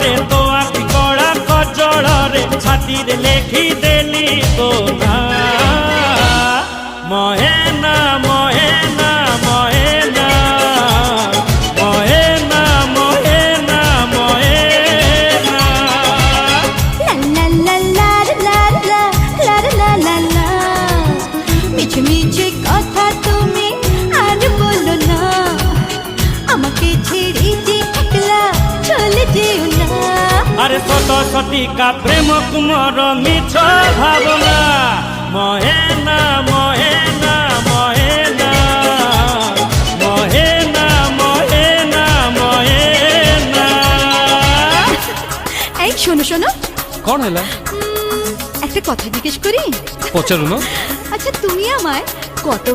রে তো আঁকি কড়া কজଳରେ ছাতিরে লেখি দেলি তো না মহেনা মহেনা মহেনা মহেনা মহেনা মহেনা লা লা লা লা লা লা লা লা লা মিছে মিছে কথা তুমি আর বলো না আমাকে ছেড়ে যে একলা চলে যেও না আরে শত শতিকা প্রেম কুমর মিছ ভাবনা মহেনা মহেনা মহেনা মহেনা মহেনা মহেনা এই শোনো শোনো କଣ ହେଲା একটা কথা জিজ্ঞেস করি ପଚାରୁନ আচ্ছা তুমি আমায় কত